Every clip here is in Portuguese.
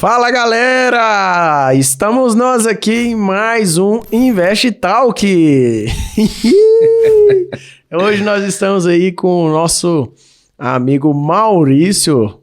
Fala galera, estamos nós aqui em mais um Invest Talk. Hoje nós estamos aí com o nosso amigo Maurício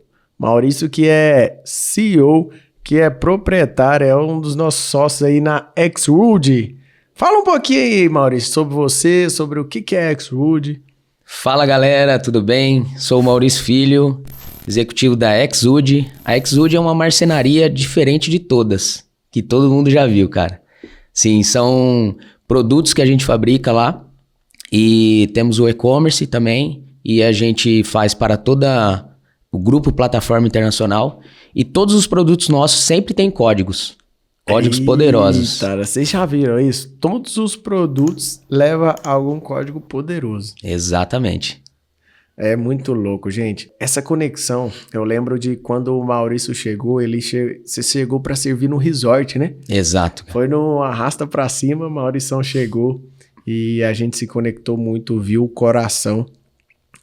que é CEO, que é proprietário, é um dos nossos sócios aí na Xwood. Fala um pouquinho aí, Maurício, sobre você, sobre o que é Xwood. Fala galera, tudo bem? Sou o Maurício Filho, executivo da Xwood. A Xwood é uma marcenaria diferente de todas, que todo mundo já viu, cara. Sim, são produtos que a gente fabrica lá e temos o e-commerce também e a gente faz para toda o grupo Plataforma Internacional e todos os produtos nossos sempre têm códigos poderosos. Cara, vocês já viram isso? Todos os produtos levam algum código poderoso. Exatamente. É muito louco, gente. Essa conexão, eu lembro de quando o Maurício chegou, você chegou para servir no resort, né? Exato. Foi no arrasta para cima, o Maurição chegou e a gente se conectou muito, viu o coração.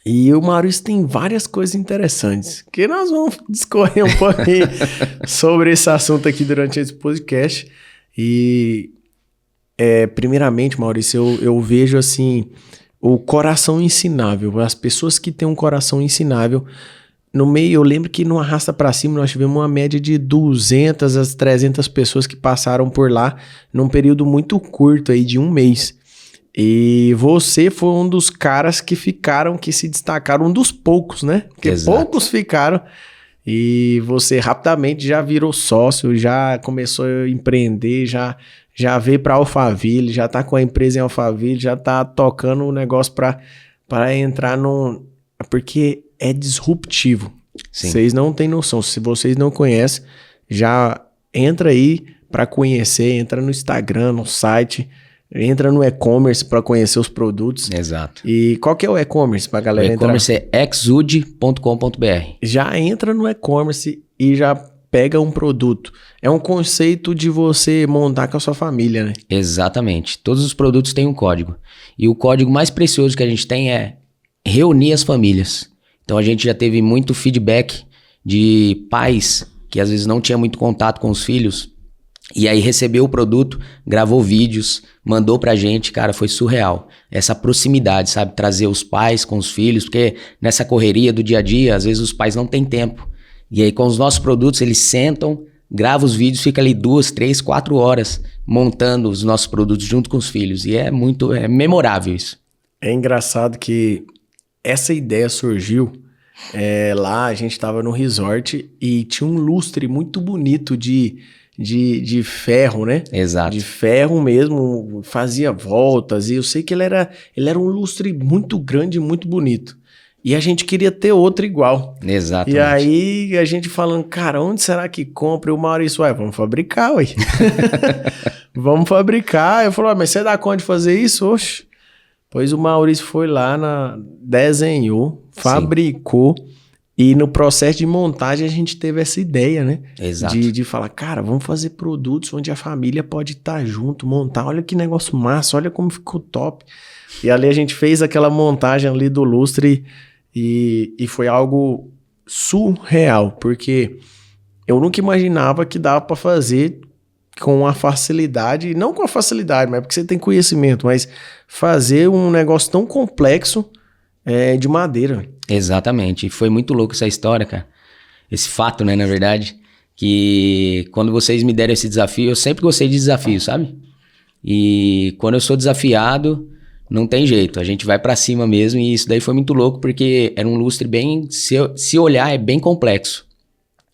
E o Maurício tem várias coisas interessantes, que nós vamos discorrer um pouquinho sobre esse assunto aqui durante esse podcast. E, primeiramente, Maurício, eu vejo assim, o coração ensinável, as pessoas que têm um coração ensinável. No meio, eu lembro que no Arrasta Pra Cima nós tivemos uma média de 200 a 300 pessoas que passaram por lá num período muito curto aí de um mês. E você foi um dos caras que se destacaram, um dos poucos, né? Porque Exato. Poucos ficaram. E você rapidamente já virou sócio, já começou a empreender, já veio para Alphaville, já tá com a empresa em Alphaville, já tá tocando o negócio para entrar num... Porque é disruptivo. Sim. Vocês não têm noção. Se vocês não conhecem, já entra aí para conhecer, entra no Instagram, no site... Entra no e-commerce para conhecer os produtos. Exato. E qual que é o e-commerce para galera entrar? O e-commerce é xwood.com.br. Já entra no e-commerce e já pega um produto. É um conceito de você montar com a sua família, né? Exatamente. Todos os produtos têm um código. E o código mais precioso que a gente tem é reunir as famílias. Então a gente já teve muito feedback de pais que às vezes não tinham muito contato com os filhos. E aí recebeu o produto, gravou vídeos, mandou pra gente, cara, foi surreal. Essa proximidade, sabe? Trazer os pais com os filhos, porque nessa correria do dia a dia, às vezes os pais não têm tempo. E aí com os nossos produtos, eles sentam, gravam os vídeos, fica ali 2, 3, 4 horas montando os nossos produtos junto com os filhos. E é memorável isso. É engraçado que essa ideia surgiu, lá a gente tava no resort e tinha um lustre muito bonito de ferro, né? Exato. De ferro mesmo, fazia voltas, e eu sei que ele era um lustre muito grande, muito bonito. E a gente queria ter outro igual. Exatamente. E aí a gente falando, cara, onde será que compra? E o Maurício, vamos fabricar, ué. Vamos fabricar. Eu falei, mas você dá conta de fazer isso? Oxe. Pois o Maurício foi lá, desenhou, fabricou. Sim. E no processo de montagem a gente teve essa ideia, né? Exato. De falar, cara, vamos fazer produtos onde a família pode estar junto, montar. Olha que negócio massa, olha como ficou top. E ali a gente fez aquela montagem ali do lustre e foi algo surreal, porque eu nunca imaginava que dava para fazer com a facilidade, não com a facilidade, mas porque você tem conhecimento, mas fazer um negócio tão complexo de madeira. Exatamente, e foi muito louco essa história, cara, esse fato, né, na verdade, que quando vocês me deram esse desafio, eu sempre gostei de desafio, sabe? E quando eu sou desafiado, não tem jeito, a gente vai pra cima mesmo, e isso daí foi muito louco, porque era um lustre bem, se olhar, é bem complexo,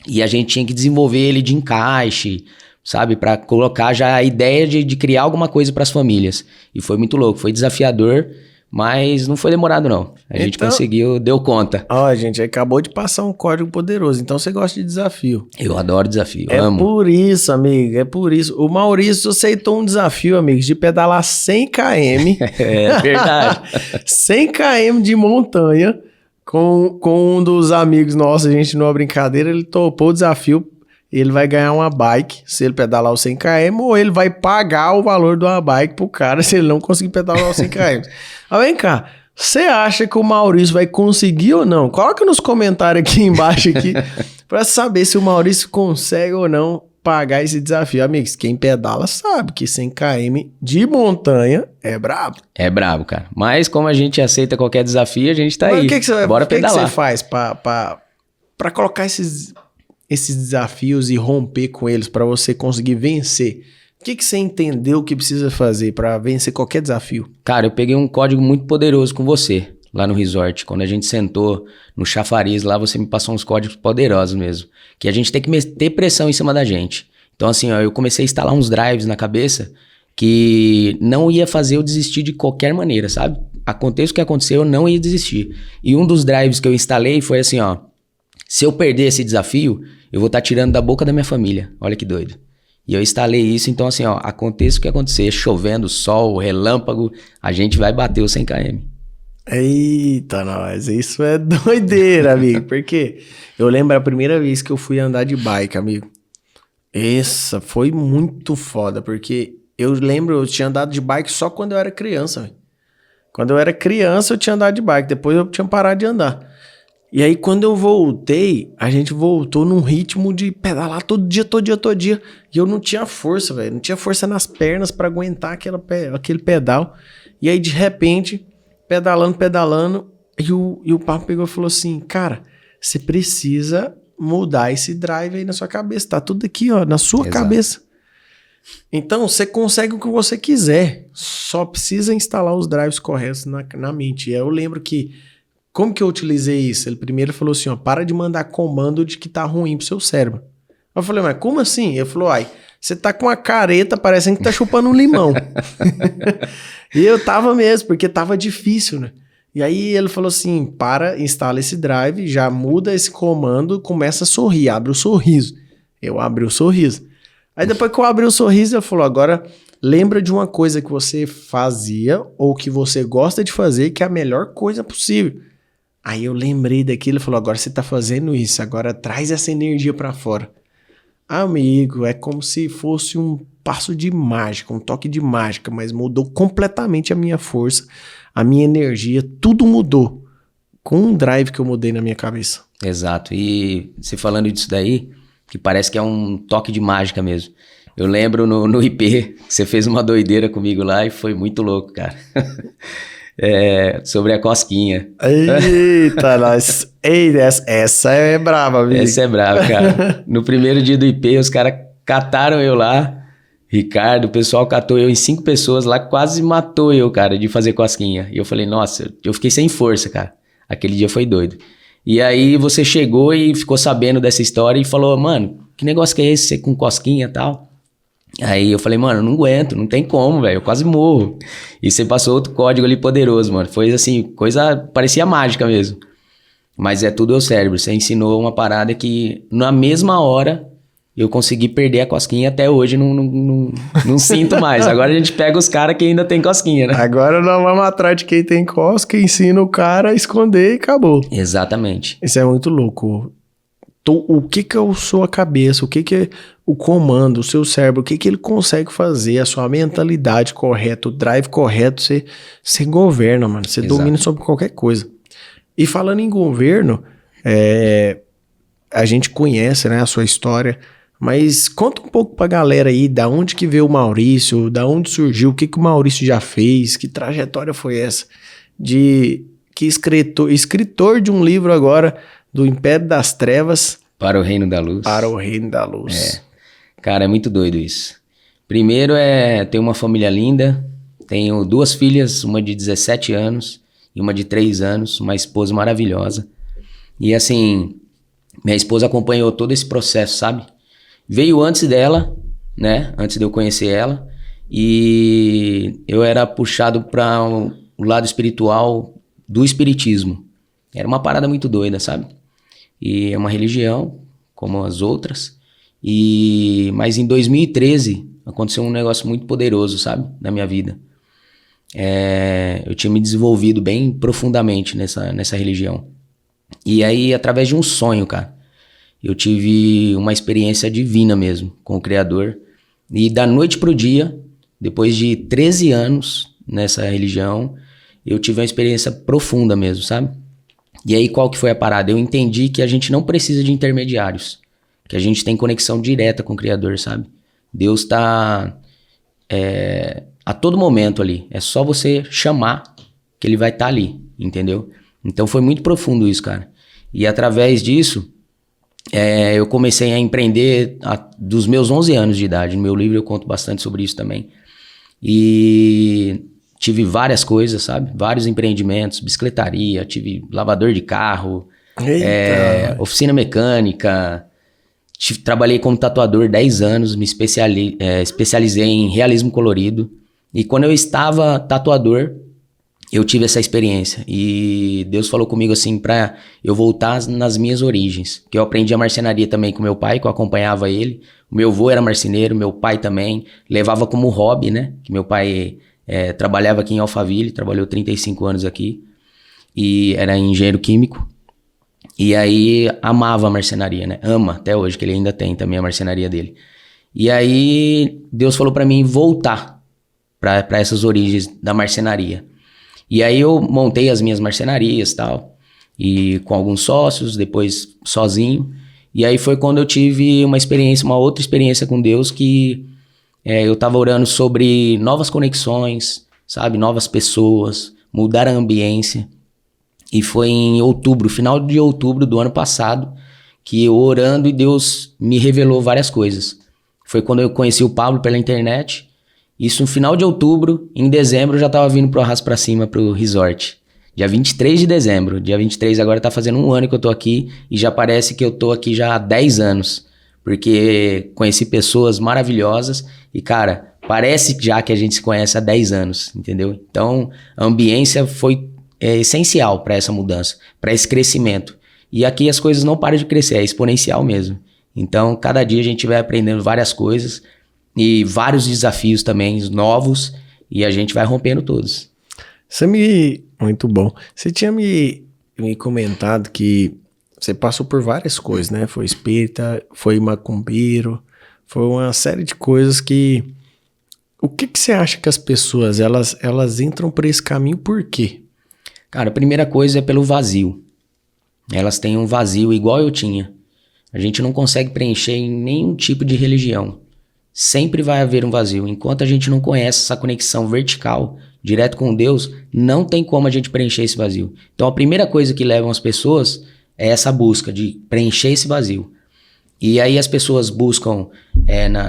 e a gente tinha que desenvolver ele de encaixe, sabe, pra colocar já a ideia de criar alguma coisa pras famílias, e foi muito louco, foi desafiador. Mas não foi demorado, não. A gente conseguiu, deu conta. Ó, gente, acabou de passar um código poderoso. Então você gosta de desafio. Eu adoro desafio, amo. É por isso, amigo, é por isso. O Maurício aceitou um desafio, amigo, de pedalar 100 km. É verdade. 100 km de montanha com um dos amigos nossos, a gente numa brincadeira, ele topou o desafio. Ele vai ganhar uma bike se ele pedalar os 100 km, ou ele vai pagar o valor de uma bike pro cara se ele não conseguir pedalar os 100 km. Mas vem cá, você acha que o Maurício vai conseguir ou não? Coloca nos comentários aqui embaixo aqui pra saber se o Maurício consegue ou não pagar esse desafio. Amigos, quem pedala sabe que 100 km de montanha é brabo. É brabo, cara. Mas como a gente aceita qualquer desafio, a gente tá aí. Bora pedalar. O que você faz pra colocar esses desafios e romper com eles, pra você conseguir vencer? O que você entendeu que precisa fazer pra vencer qualquer desafio? Cara, eu peguei um código muito poderoso com você, lá no resort. Quando a gente sentou no chafariz lá, você me passou uns códigos poderosos mesmo. Que a gente tem que meter pressão em cima da gente. Então assim, ó, eu comecei a instalar uns drives na cabeça que não ia fazer eu desistir de qualquer maneira, sabe? Aconteça o que aconteceu, eu não ia desistir. E um dos drives que eu instalei foi assim, ó. Se eu perder esse desafio, eu vou estar tirando da boca da minha família. Olha que doido. E eu instalei isso, então assim, ó, aconteça o que acontecer, chovendo, sol, relâmpago, a gente vai bater os 100 km. Eita, nós, isso é doideira, amigo, porque eu lembro a primeira vez que eu fui andar de bike, amigo. Essa foi muito foda, porque eu lembro, eu tinha andado de bike só quando eu era criança, véio. Quando eu era criança eu tinha andado de bike, depois eu tinha parado de andar. E aí, quando eu voltei, a gente voltou num ritmo de pedalar todo dia. E eu não tinha força, velho. Não tinha força nas pernas pra aguentar aquele pedal. E aí, de repente, pedalando. E o papo pegou e falou assim, cara, você precisa mudar esse drive aí na sua cabeça. Tá tudo aqui, ó, na sua cabeça. Então, você consegue o que você quiser. Só precisa instalar os drives corretos na mente. E aí eu lembro que como que eu utilizei isso? Ele primeiro falou assim, ó, para de mandar comando de que tá ruim pro seu cérebro. Eu falei, mas como assim? Ele falou, você tá com a careta parecendo que tá chupando um limão. E eu tava mesmo, porque tava difícil, né? E aí ele falou assim, instala esse drive, já muda esse comando, começa a sorrir, abre o sorriso. Eu abri o sorriso. Aí depois que eu abri o sorriso, ele falou, agora lembra de uma coisa que você fazia ou que você gosta de fazer, que é a melhor coisa possível. Aí eu lembrei daquilo e falou, agora você tá fazendo isso, agora traz essa energia pra fora. Amigo, é como se fosse um passo de mágica, um toque de mágica, mas mudou completamente a minha força, a minha energia, tudo mudou com um drive que eu mudei na minha cabeça. Exato, e você falando disso daí, que parece que é um toque de mágica mesmo. Eu lembro no IP, você fez uma doideira comigo lá e foi muito louco, cara. Sobre a cosquinha. Eita, nós. Essa é brava, amigo. Essa é brava, cara. No primeiro dia do IP, os caras cataram eu lá. Ricardo, o pessoal catou eu em 5 pessoas lá, quase matou eu, cara, de fazer cosquinha. E eu falei, nossa, eu fiquei sem força, cara. Aquele dia foi doido. E aí você chegou e ficou sabendo dessa história e falou, mano, que negócio que é esse, você com cosquinha e tal? Aí eu falei, mano, não aguento, não tem como, velho, eu quase morro. E você passou outro código ali poderoso, mano. Foi assim, coisa, parecia mágica mesmo. Mas é tudo o cérebro. Você ensinou uma parada que na mesma hora eu consegui perder a cosquinha. Até hoje não sinto mais. Agora a gente pega os caras que ainda tem cosquinha, né? Agora nós vamos atrás de quem tem cosca, ensina o cara a esconder e acabou. Exatamente. Isso é muito louco. O que é a sua cabeça, o que é o comando, o seu cérebro, o que ele consegue fazer, a sua mentalidade correta, o drive correto, você governa, mano, você domina sobre qualquer coisa. E falando em governo, a gente conhece, né, a sua história, mas conta um pouco pra galera aí, da onde que veio o Maurício, da onde surgiu, o que o Maurício já fez, que trajetória foi essa, que escritor de um livro agora, do Império das Trevas para o Reino da Luz. Para o Reino da Luz. Cara, é muito doido isso. Primeiro ter uma família linda. Tenho 2 filhas, uma de 17 anos e uma de 3 anos, uma esposa maravilhosa. E assim, minha esposa acompanhou todo esse processo, sabe? Veio antes dela, né? Antes de eu conhecer ela. E eu era puxado para o lado espiritual do espiritismo. Era uma parada muito doida, sabe? E é uma religião, como as outras. Mas em 2013, aconteceu um negócio muito poderoso, sabe? Na minha vida. Eu tinha me desenvolvido bem profundamente nessa religião. E aí, através de um sonho, cara, eu tive uma experiência divina mesmo, com o Criador. E da noite pro dia, depois de 13 anos nessa religião, eu tive uma experiência profunda mesmo, sabe? E aí qual que foi a parada? Eu entendi que a gente não precisa de intermediários, que a gente tem conexão direta com o Criador, sabe? Deus tá a todo momento ali. É só você chamar que ele vai estar ali, entendeu? Então foi muito profundo isso, cara. E através disso, eu comecei a empreender dos meus 11 anos de idade. No meu livro eu conto bastante sobre isso também. E tive várias coisas, sabe? Vários empreendimentos, bicicletaria, tive lavador de carro, oficina mecânica. Trabalhei como tatuador 10 anos, me especializei em realismo colorido. E quando eu estava tatuador, eu tive essa experiência. E Deus falou comigo assim pra eu voltar nas minhas origens. Que eu aprendi a marcenaria também com meu pai, que eu acompanhava ele. O meu avô era marceneiro, meu pai também. Levava como hobby, né? Que meu pai trabalhava aqui em Alphaville, trabalhou 35 anos aqui. E era engenheiro químico. E aí amava a marcenaria, né? Ama até hoje, que ele ainda tem também a marcenaria dele. E aí Deus falou pra mim voltar pra essas origens da marcenaria. E aí eu montei as minhas marcenarias e tal, e com alguns sócios, depois sozinho. E aí foi quando eu tive uma outra experiência com Deus, que eu tava orando sobre novas conexões, sabe? Novas pessoas, mudar a ambiência. E foi em outubro, final de outubro do ano passado, que eu orando e Deus me revelou várias coisas. Foi quando eu conheci o Pablo pela internet. Isso no final de outubro, em dezembro eu já tava vindo pro Arrasta Pra Cima, pro resort. Dia 23 de dezembro. Dia 23 agora tá fazendo 1 ano que eu tô aqui e já parece que eu tô aqui já há 10 anos. Porque conheci pessoas maravilhosas e, cara, parece já que a gente se conhece há 10 anos, entendeu? Então, a ambiência foi essencial para essa mudança, para esse crescimento. E aqui as coisas não param de crescer, é exponencial mesmo. Então, cada dia a gente vai aprendendo várias coisas e vários desafios também novos e a gente vai rompendo todos. Muito bom. Você tinha me comentado que você passou por várias coisas, né? Foi espírita, foi macumbeiro, foi uma série de coisas que... O que você acha que as pessoas, elas entram por esse caminho por quê? Cara, a primeira coisa é pelo vazio. Elas têm um vazio igual eu tinha. A gente não consegue preencher em nenhum tipo de religião. Sempre vai haver um vazio. Enquanto a gente não conhece essa conexão vertical, direto com Deus, não tem como a gente preencher esse vazio. Então a primeira coisa que levam as pessoas é essa busca de preencher esse vazio. E aí as pessoas buscam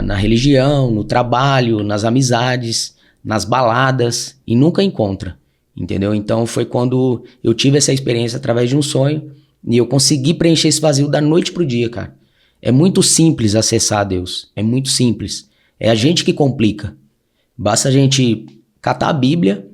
na religião, no trabalho, nas amizades, nas baladas e nunca encontram. Entendeu? Então foi quando eu tive essa experiência através de um sonho e eu consegui preencher esse vazio da noite pro dia, cara. É muito simples acessar a Deus, é muito simples. É a gente que complica. Basta a gente catar a Bíblia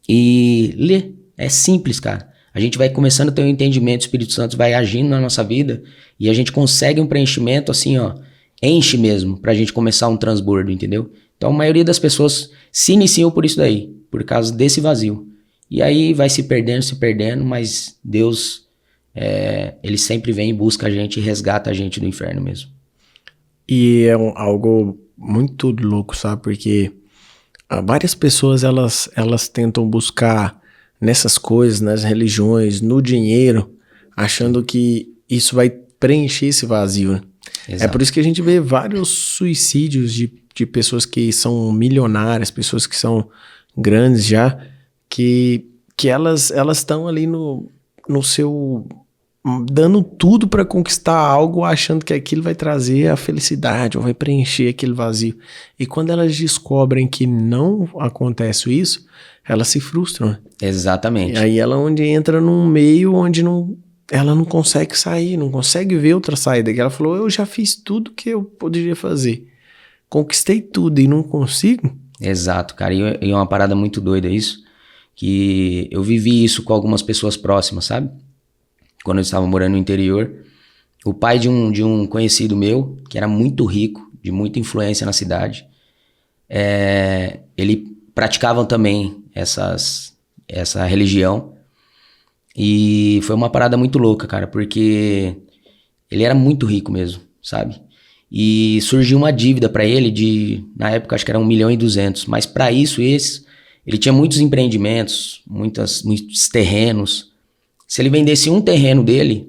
e ler. É simples, cara. A gente vai começando a ter um entendimento, o Espírito Santo vai agindo na nossa vida e a gente consegue um preenchimento assim, ó, enche mesmo, pra gente começar um transbordo, entendeu? Então a maioria das pessoas se iniciam por isso daí, por causa desse vazio. E aí vai se perdendo, mas Deus, ele sempre vem e busca a gente e resgata a gente do inferno mesmo. E é algo muito louco, sabe? Porque várias pessoas, elas tentam buscar nessas coisas, nas religiões, no dinheiro, achando que isso vai preencher esse vazio, né? Exato. É por isso que a gente vê vários suicídios de pessoas que são milionárias, pessoas que são grandes já, que elas estão ali no seu... dando tudo para conquistar algo, achando que aquilo vai trazer a felicidade, ou vai preencher aquele vazio. E quando elas descobrem que não acontece isso, elas se frustram, né? Exatamente. E aí ela entra num meio onde ela não consegue sair, não consegue ver outra saída. Que ela falou, eu já fiz tudo que eu poderia fazer. Conquistei tudo e não consigo. Exato, cara. E é uma parada muito doida isso, que eu vivi isso com algumas pessoas próximas, sabe? Quando eu estava morando no interior, o pai de um conhecido meu, que era muito rico, de muita influência na cidade, ele praticava também essa religião. E foi uma parada muito louca, cara, porque ele era muito rico mesmo, sabe? E surgiu uma dívida pra ele na época acho que era 1.200.000, mas pra isso ele tinha muitos empreendimentos, muitos terrenos, Se ele vendesse um terreno dele,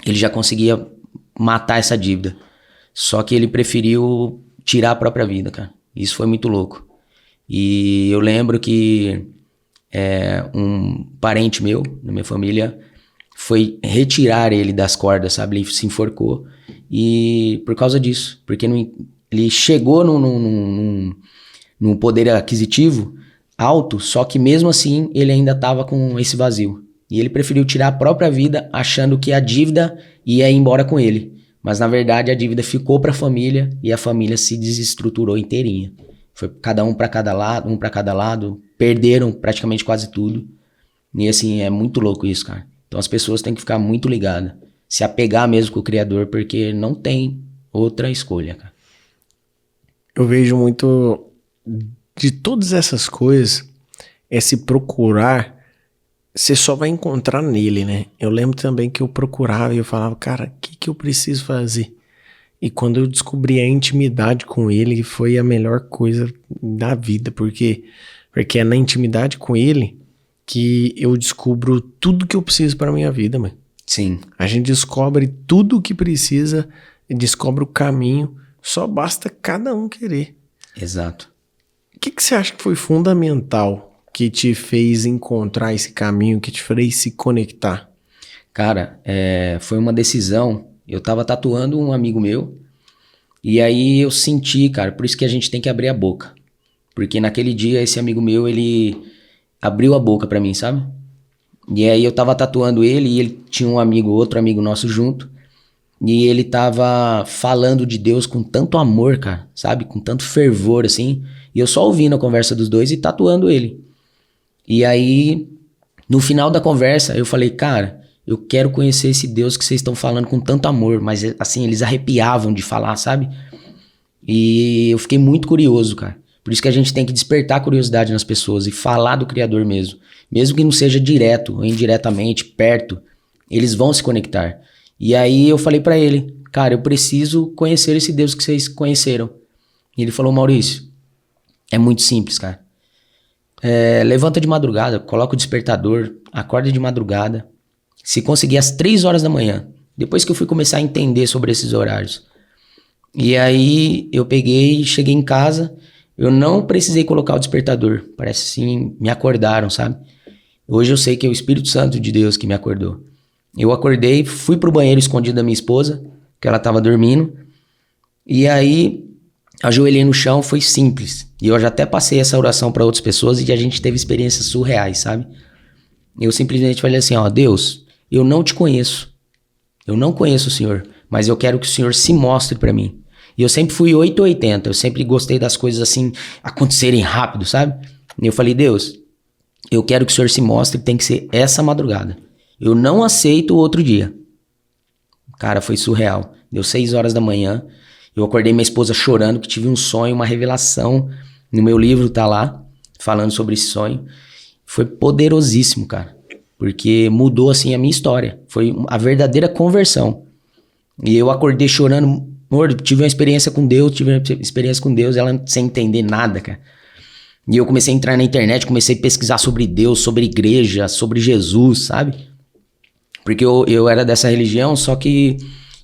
ele já conseguia matar essa dívida. Só que ele preferiu tirar a própria vida, cara. Isso foi muito louco. E eu lembro que um parente meu, da minha família, foi retirar ele das cordas, sabe? Ele se enforcou. E por causa disso. Porque ele chegou num poder aquisitivo alto, só que mesmo assim ele ainda estava com esse vazio. E ele preferiu tirar a própria vida achando que a dívida ia embora com ele. Mas na verdade a dívida ficou para a família e a família se desestruturou inteirinha. Foi cada um para cada lado, perderam praticamente quase tudo. E assim, é muito louco isso, cara. Então as pessoas têm que ficar muito ligadas, se apegar mesmo com o Criador, porque não tem outra escolha, cara. Eu vejo muito de todas essas coisas, esse procurar, você só vai encontrar nele, né? Eu lembro também que eu procurava e eu falava, cara, o que eu preciso fazer? E quando eu descobri a intimidade com ele, foi a melhor coisa da vida, porque é na intimidade com ele que eu descubro tudo que eu preciso para minha vida, mano. Sim. A gente descobre tudo o que precisa, descobre o caminho, só basta cada um querer. Exato. O que você acha que foi fundamental que te fez encontrar esse caminho, que te fez se conectar? Cara, foi uma decisão. Eu tava tatuando um amigo meu e aí eu senti, cara, por isso que a gente tem que abrir a boca. Porque naquele dia esse amigo meu, ele abriu a boca pra mim, sabe? E aí eu tava tatuando ele e ele tinha outro amigo nosso junto. E ele tava falando de Deus com tanto amor, cara, sabe? Com tanto fervor, assim. E eu só ouvindo a conversa dos dois e tatuando ele. E aí, no final da conversa, eu falei, cara, eu quero conhecer esse Deus que vocês estão falando com tanto amor. Mas, assim, eles arrepiavam de falar, sabe? E eu fiquei muito curioso, cara. Por isso que a gente tem que despertar a curiosidade nas pessoas e falar do Criador mesmo. Mesmo que não seja direto ou indiretamente, perto, eles vão se conectar. E aí eu falei pra ele, cara, eu preciso conhecer esse Deus que vocês conheceram. E ele falou, Maurício, é muito simples, cara. Levanta de madrugada, coloca o despertador, acorda de madrugada. Se conseguir às 3 horas da manhã. Depois que eu fui começar a entender sobre esses horários. E aí eu peguei, cheguei em casa, eu não precisei colocar o despertador. Parece assim, me acordaram, sabe? Hoje eu sei que é o Espírito Santo de Deus que me acordou. Eu acordei, fui pro banheiro escondido da minha esposa, que ela tava dormindo. E aí, ajoelhei no chão, foi simples. E eu já até passei essa oração para outras pessoas e a gente teve experiências surreais, sabe? Eu simplesmente falei assim, ó, Deus, eu não te conheço. Eu não conheço o Senhor, mas eu quero que o Senhor se mostre para mim. E eu sempre fui 880, eu sempre gostei das coisas assim acontecerem rápido, sabe? E eu falei, Deus, eu quero que o Senhor se mostre, tem que ser essa madrugada. Eu não aceito outro dia. Cara, foi surreal. Deu 6 horas da manhã. Eu acordei minha esposa chorando que tive um sonho, uma revelação. No meu livro tá lá, falando sobre esse sonho. Foi poderosíssimo, cara. Porque mudou, assim, a minha história. Foi a verdadeira conversão. E eu acordei chorando. Amor, tive uma experiência com Deus, ela sem entender nada, cara. E eu comecei a entrar na internet, comecei a pesquisar sobre Deus, sobre igreja, sobre Jesus, sabe? Porque eu era dessa religião, só que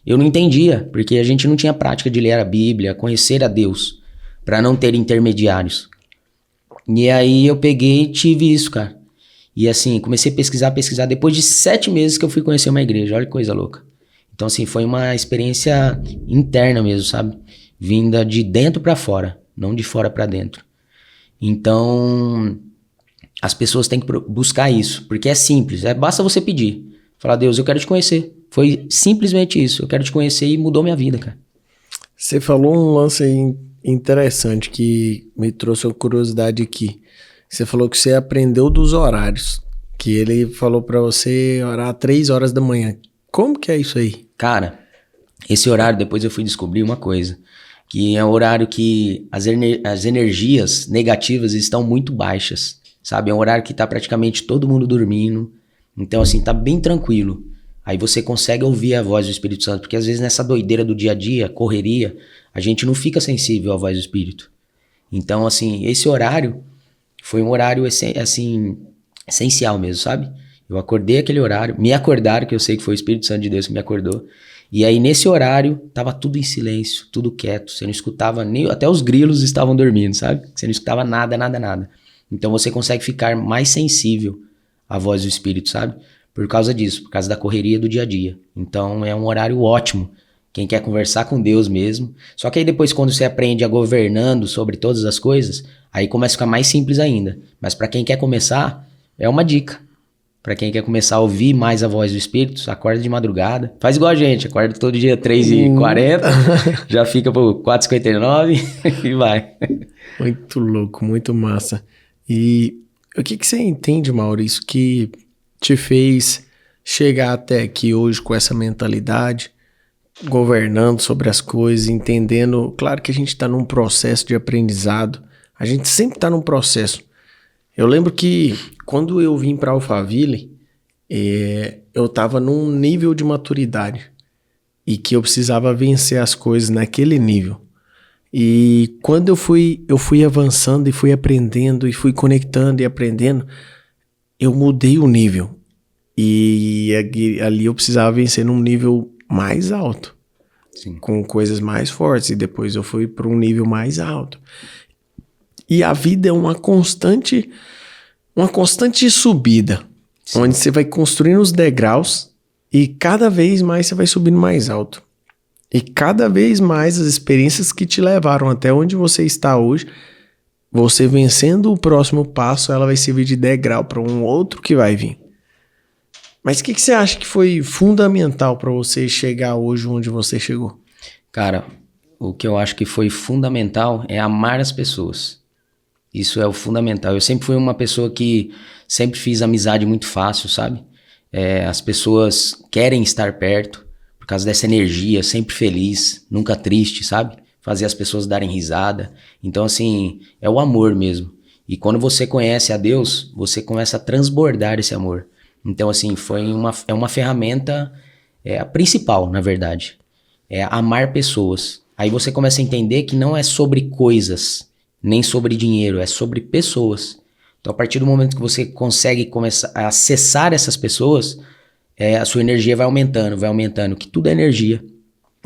eu não entendia, porque a gente não tinha prática de ler a Bíblia, conhecer a Deus, para não ter intermediários. E aí eu peguei e tive isso, cara. E assim, comecei a pesquisar, depois de 7 meses que eu fui conhecer uma igreja, olha que coisa louca. Então assim, foi uma experiência interna mesmo, sabe? Vinda de dentro para fora, não de fora para dentro. Então, as pessoas têm que buscar isso, porque é simples, basta você pedir. Falar, Deus, eu quero te conhecer. Foi simplesmente isso. Eu quero te conhecer e mudou minha vida, cara. Você falou um lance aí interessante que me trouxe uma curiosidade aqui. Você falou que você aprendeu dos horários. Que ele falou pra você orar 3 horas da manhã. Como que é isso aí? Cara, esse horário, depois eu fui descobrir uma coisa. Que é um horário que as energias negativas estão muito baixas. Sabe? É um horário que tá praticamente todo mundo dormindo. Então, assim, tá bem tranquilo. Aí você consegue ouvir a voz do Espírito Santo, porque às vezes nessa doideira do dia a dia, correria, a gente não fica sensível à voz do Espírito. Então, assim, esse horário foi um horário, assim, essencial mesmo, sabe? Eu acordei aquele horário, me acordaram, que eu sei que foi o Espírito Santo de Deus que me acordou. E aí, nesse horário, tava tudo em silêncio, tudo quieto. Você não escutava nem... Até os grilos estavam dormindo, sabe? Você não escutava nada, nada, nada. Então, você consegue ficar mais sensível à voz do Espírito, sabe? Por causa disso, por causa da correria do dia a dia. Então, é um horário ótimo. Quem quer conversar com Deus mesmo. Só que aí, depois, quando você aprende a governando sobre todas as coisas, aí começa a ficar mais simples ainda. Mas para quem quer começar, é uma dica. Pra quem quer começar a ouvir mais a voz do Espírito, acorda de madrugada. Faz igual a gente, acorda todo dia 3h40, já fica pro 4h59 e vai. Muito louco, muito massa. E o que você entende, Maurício, que te fez chegar até aqui hoje com essa mentalidade, governando sobre as coisas, entendendo... Claro que a gente está num processo de aprendizado, a gente sempre está num processo. Eu lembro que quando eu vim para Alphaville, eu estava num nível de maturidade e que eu precisava vencer as coisas naquele nível. E quando eu fui avançando e fui aprendendo e fui conectando e aprendendo, eu mudei o nível. E ali eu precisava vencer num nível mais alto, Sim. Com coisas mais fortes. E depois eu fui para um nível mais alto. E a vida é uma constante subida, sim, onde você vai construindo os degraus e cada vez mais você vai subindo mais alto. E cada vez mais as experiências que te levaram até onde você está hoje, você vencendo o próximo passo, ela vai servir de degrau para um outro que vai vir. Mas o que você acha que foi fundamental para você chegar hoje onde você chegou? Cara, o que eu acho que foi fundamental é amar as pessoas. Isso é o fundamental. Eu sempre fui uma pessoa que sempre fiz amizade muito fácil, sabe? As pessoas querem estar perto por causa dessa energia, sempre feliz, nunca triste, sabe? Fazer as pessoas darem risada. Então, assim, é o amor mesmo. E quando você conhece a Deus, você começa a transbordar esse amor. Então, assim, é uma ferramenta a principal, na verdade. É amar pessoas. Aí você começa a entender que não é sobre coisas, nem sobre dinheiro, é sobre pessoas. Então, a partir do momento que você consegue começar a acessar essas pessoas, a sua energia vai aumentando, que tudo é energia.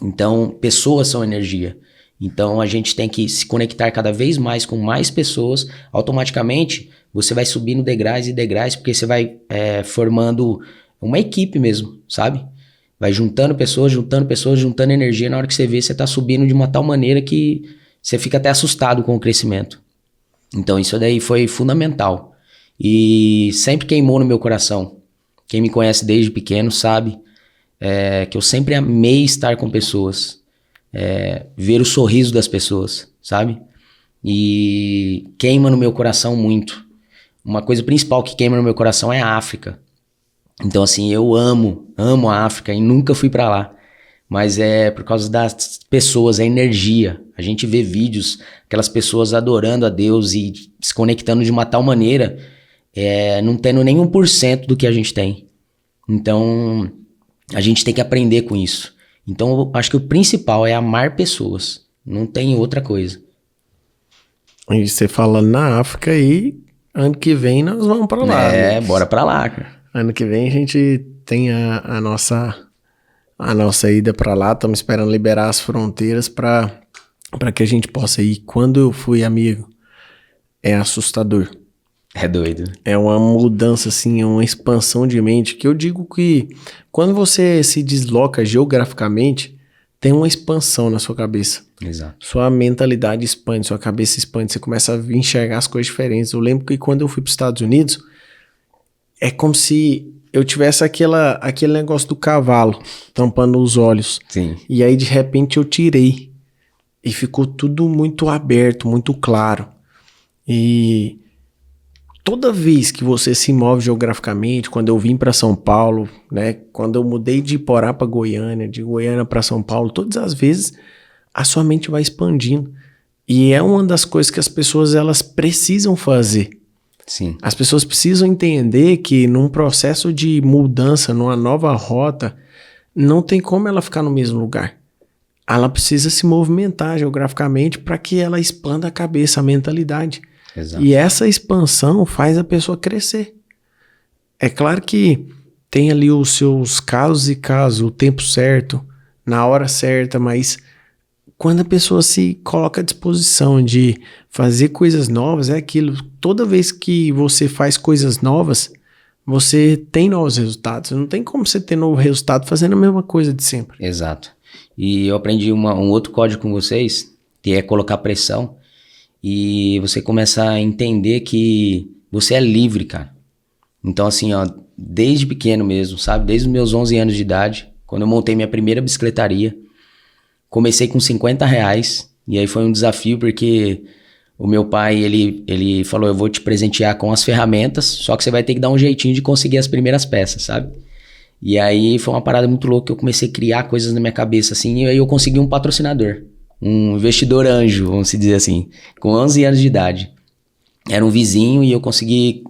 Então, pessoas são energia. Então, a gente tem que se conectar cada vez mais com mais pessoas. Automaticamente, você vai subindo degraus e degraus, porque você vai formando uma equipe mesmo, sabe? Vai juntando pessoas, juntando energia. Na hora que você vê, você está subindo de uma tal maneira que você fica até assustado com o crescimento. Então isso daí foi fundamental. E sempre queimou no meu coração. Quem me conhece desde pequeno sabe que eu sempre amei estar com pessoas. Ver o sorriso das pessoas, sabe? E queima no meu coração muito. Uma coisa principal que queima no meu coração é a África. Então assim, eu amo a África e nunca fui pra lá. Mas é por causa das pessoas, a energia. A gente vê vídeos, aquelas pessoas adorando a Deus e se conectando de uma tal maneira, não tendo nem 1% do que a gente tem. Então, a gente tem que aprender com isso. Então, eu acho que o principal é amar pessoas. Não tem outra coisa. E você falando na África aí, ano que vem nós vamos pra lá. Bora pra lá, cara. Ano que vem a gente tem a nossa ida pra lá. Estamos esperando liberar as fronteiras pra que a gente possa ir. Quando eu fui, amigo, é assustador. É doido. É uma mudança, assim, é uma expansão de mente, que eu digo que quando você se desloca geograficamente, tem uma expansão na sua cabeça. Exato. Sua mentalidade expande, sua cabeça expande, você começa a enxergar as coisas diferentes. Eu lembro que quando eu fui para os Estados Unidos, é como se eu tivesse aquele negócio do cavalo tampando os olhos. Sim. E aí, de repente, eu tirei. E ficou tudo muito aberto, muito claro. E toda vez que você se move geograficamente, quando eu vim para São Paulo, né, quando eu mudei de Iporá para Goiânia, de Goiânia para São Paulo, todas as vezes a sua mente vai expandindo. E é uma das coisas que as pessoas elas precisam fazer. Sim. As pessoas precisam entender que num processo de mudança, numa nova rota, não tem como ela ficar no mesmo lugar. Ela precisa se movimentar geograficamente para que ela expanda a cabeça, a mentalidade. Exato. E essa expansão faz a pessoa crescer. É claro que tem ali os seus casos e casos, o tempo certo, na hora certa, mas quando a pessoa se coloca à disposição de fazer coisas novas, é aquilo. Toda vez que você faz coisas novas, você tem novos resultados. Não tem como você ter novo resultado fazendo a mesma coisa de sempre. Exato. E eu aprendi um outro código com vocês, que é colocar pressão. E você começa a entender que você é livre, cara. Então, assim, ó, desde pequeno mesmo, sabe? Desde os meus 11 anos de idade, quando eu montei minha primeira bicicletaria, comecei com R$50, e aí foi um desafio porque o meu pai, ele falou, eu vou te presentear com as ferramentas, só que você vai ter que dar um jeitinho de conseguir as primeiras peças, sabe? E aí foi uma parada muito louca, que eu comecei a criar coisas na minha cabeça, assim, e aí eu consegui um patrocinador, um investidor anjo, vamos dizer assim, com 11 anos de idade. Era um vizinho e eu consegui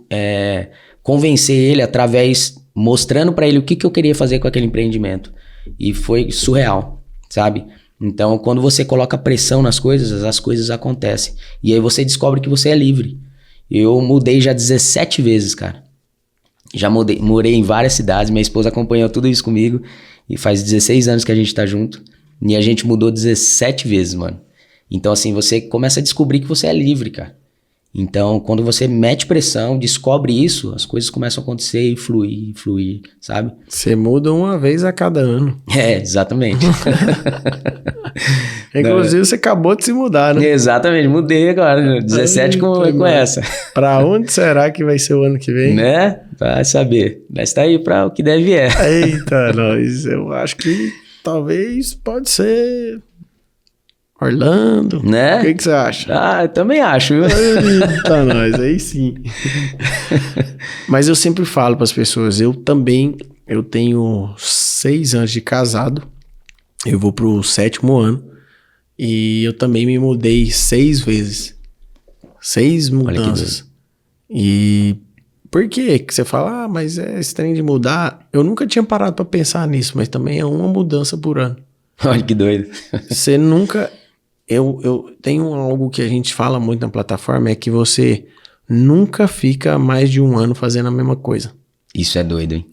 convencer ele através, mostrando pra ele o que eu queria fazer com aquele empreendimento. E foi surreal, sabe? Então, quando você coloca pressão nas coisas, as coisas acontecem. E aí você descobre que você é livre. Eu mudei já 17 vezes, cara. Já morei em várias cidades, minha esposa acompanhou tudo isso comigo. E faz 16 anos que a gente tá junto. E a gente mudou 17 vezes, mano. Então, assim, você começa a descobrir que você é livre, cara. Então, quando você mete pressão, descobre isso, as coisas começam a acontecer e fluir, sabe? Você muda uma vez a cada ano. É, exatamente. Inclusive, você acabou de se mudar, né? Exatamente, mudei agora, 17 com essa. Pra onde será que vai ser o ano que vem? Né? Vai saber. Mas tá aí pra o que deve é. Eita, nós. Eu acho que talvez pode ser Orlando. Né? O que você acha? Ah, eu também acho. Eita, nós. Aí sim. Mas eu sempre falo pras pessoas, eu tenho 6 anos de casado. Eu vou pro 7º ano. E eu também me mudei 6 vezes. 6 mudanças. E por quê? Que você fala, mas é estranho de mudar. Eu nunca tinha parado pra pensar nisso, mas também é uma mudança por ano. Olha que doido. Você nunca... Eu tenho algo que a gente fala muito na plataforma, é que você nunca fica mais de um ano fazendo a mesma coisa. Isso é doido, hein?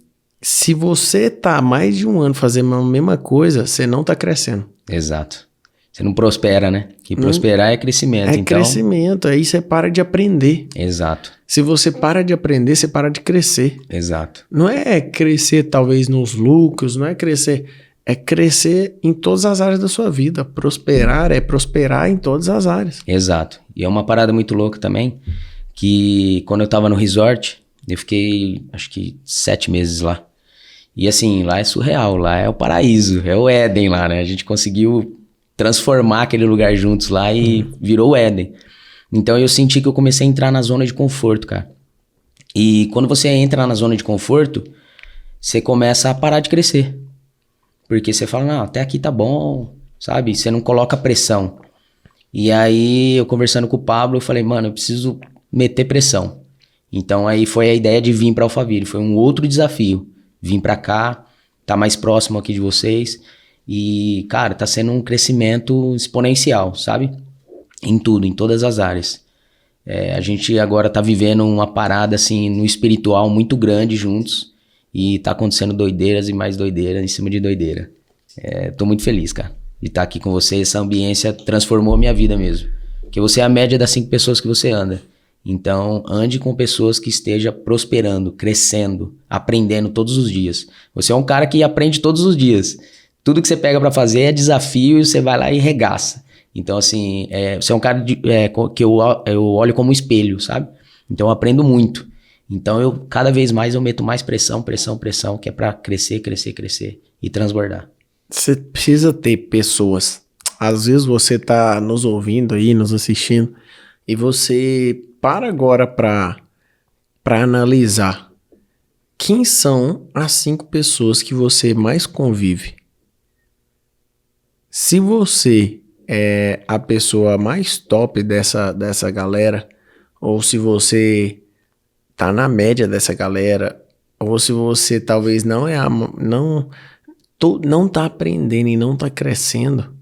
Se você tá mais de um ano fazendo a mesma coisa, você não tá crescendo. Exato. Você não prospera, né? Que prosperar é crescimento. É crescimento, aí você para de aprender. Exato. Se você para de aprender, você para de crescer. Exato. Não é crescer talvez nos lucros, não é crescer... É crescer em todas as áreas da sua vida. Prosperar é prosperar em todas as áreas. Exato. E é uma parada muito louca também, que quando eu tava no resort, eu fiquei acho que 7 meses lá. E assim, lá é surreal, lá é o paraíso, é o Éden lá, né? A gente conseguiu transformar aquele lugar juntos lá e virou o Éden. Então eu senti que eu comecei a entrar na zona de conforto, cara. E quando você entra na zona de conforto, você começa a parar de crescer. Porque você fala, não, até aqui tá bom, sabe? Você não coloca pressão. E aí, eu conversando com o Pablo, eu falei, mano, eu preciso meter pressão. Então, aí foi a ideia de vir pra Alphaville. Foi um outro desafio. Vim pra cá, tá mais próximo aqui de vocês. E, cara, tá sendo um crescimento exponencial, sabe? Em tudo, em todas as áreas. A gente agora tá vivendo uma parada, assim, no espiritual muito grande juntos. E tá acontecendo doideiras e mais doideiras em cima de doideira. Tô muito feliz, cara, de estar aqui com você. Essa ambiência transformou a minha vida mesmo. Porque você é a média das 5 pessoas que você anda. Então, ande com pessoas que estejam prosperando, crescendo, aprendendo todos os dias. Você é um cara que aprende todos os dias. Tudo que você pega pra fazer é desafio e você vai lá e regaça. Então, assim, você é um cara que eu olho como um espelho, sabe? Então, eu aprendo muito. Então, cada vez mais eu meto mais pressão, que é pra crescer e transbordar. Você precisa ter pessoas. Às vezes você tá nos ouvindo aí, nos assistindo, e você para agora pra analisar quem são as 5 pessoas que você mais convive. Se você é a pessoa mais top dessa galera, ou se você tá na média dessa galera, ou se você talvez não tá aprendendo e não tá crescendo,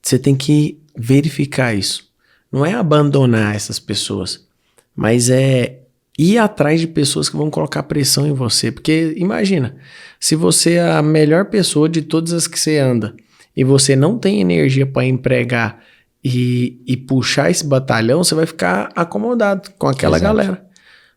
você tem que verificar isso. Não é abandonar essas pessoas, mas é ir atrás de pessoas que vão colocar pressão em você. Porque imagina, se você é a melhor pessoa de todas as que você anda e você não tem energia para empregar e puxar esse batalhão, você vai ficar acomodado com aquela galera.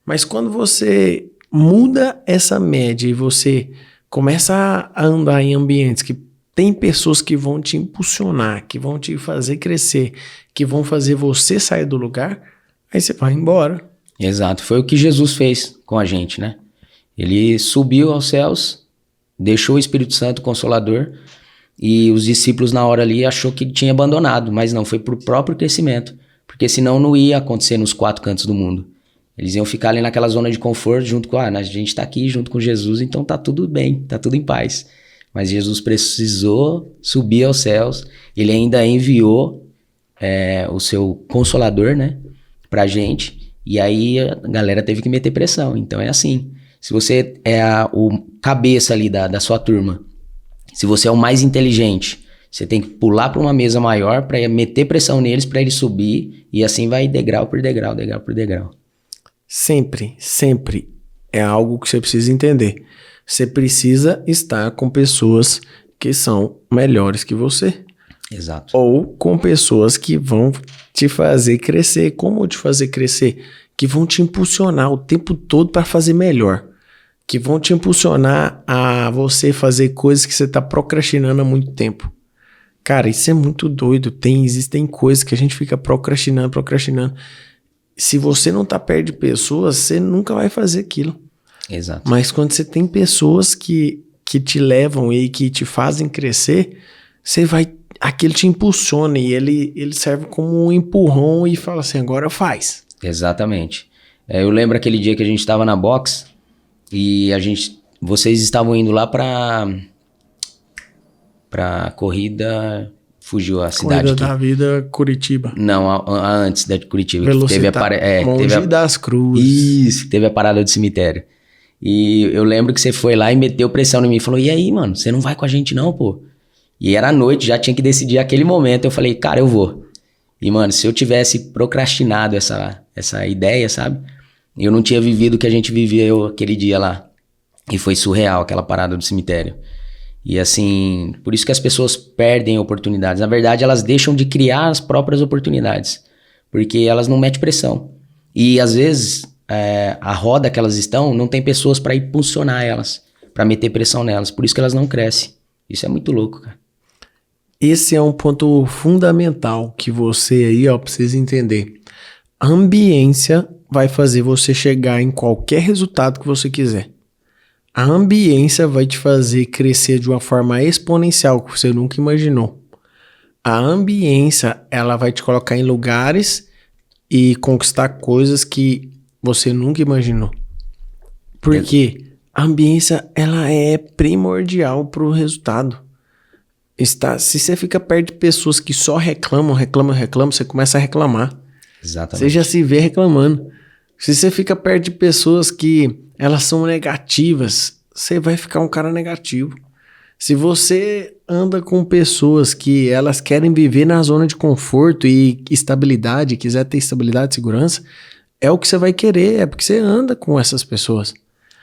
Mas quando você muda essa média e você começa a andar em ambientes que tem pessoas que vão te impulsionar, que vão te fazer crescer, que vão fazer você sair do lugar, aí você vai embora. Exato, foi o que Jesus fez com a gente, né? Ele subiu aos céus, deixou o Espírito Santo Consolador, e os discípulos na hora ali achou que ele tinha abandonado, mas não, foi pro próprio crescimento, porque senão não ia acontecer nos 4 cantos do mundo. Eles iam ficar ali naquela zona de conforto junto com, a gente tá aqui junto com Jesus, então tá tudo bem, tá tudo em paz. Mas Jesus precisou subir aos céus, ele ainda enviou o seu Consolador, né, pra gente, e aí a galera teve que meter pressão. Então é assim, se você é o cabeça ali da sua turma, se você é o mais inteligente, você tem que pular para uma mesa maior para meter pressão neles, para eles subir, e assim vai degrau por degrau, degrau por degrau. Sempre, sempre é algo que você precisa entender. Você precisa estar com pessoas que são melhores que você. Exato. Ou com pessoas que vão te fazer crescer. Como te fazer crescer? Que vão te impulsionar o tempo todo para fazer melhor. Que vão te impulsionar a você fazer coisas que você está procrastinando há muito tempo. Cara, isso é muito doido. Existem coisas que a gente fica procrastinando. Se você não tá perto de pessoas, você nunca vai fazer aquilo. Exato. Mas quando você tem pessoas que te levam e que te fazem crescer, aquilo te impulsiona e ele serve como um empurrão e fala assim, agora faz. Exatamente. Eu lembro aquele dia que a gente estava na box e vocês estavam indo lá pra corrida, fugiu a cidade. Corrida da Vida, Curitiba. Não, antes da de Curitiba. Mogi das Cruzes. Isso, teve a parada do cemitério. E eu lembro que você foi lá e meteu pressão em mim. Falou, e aí, mano, você não vai com a gente não, pô? E era noite, já tinha que decidir aquele momento. Eu falei, cara, eu vou. E, mano, se eu tivesse procrastinado essa ideia, sabe? Eu não tinha vivido o que a gente viveu aquele dia lá. E foi surreal aquela parada do cemitério. E assim, por isso que as pessoas perdem oportunidades. Na verdade, elas deixam de criar as próprias oportunidades. Porque elas não metem pressão. E às vezes, a roda que elas estão, não tem pessoas para impulsionar elas, para meter pressão nelas. Por isso que elas não crescem. Isso é muito louco, cara. Esse é um ponto fundamental que você aí, precisa entender. A ambiência vai fazer você chegar em qualquer resultado que você quiser. A ambiência vai te fazer crescer de uma forma exponencial que você nunca imaginou. A ambiência, ela vai te colocar em lugares e conquistar coisas que você nunca imaginou. Porque a ambiência, ela é primordial para o resultado. Se você fica perto de pessoas que só reclamam, você começa a reclamar. Exatamente. Você já se vê reclamando. Se você fica perto de pessoas que elas são negativas, você vai ficar um cara negativo. Se você anda com pessoas que elas querem viver na zona de conforto e estabilidade, quiser ter estabilidade e segurança, é o que você vai querer, é porque você anda com essas pessoas.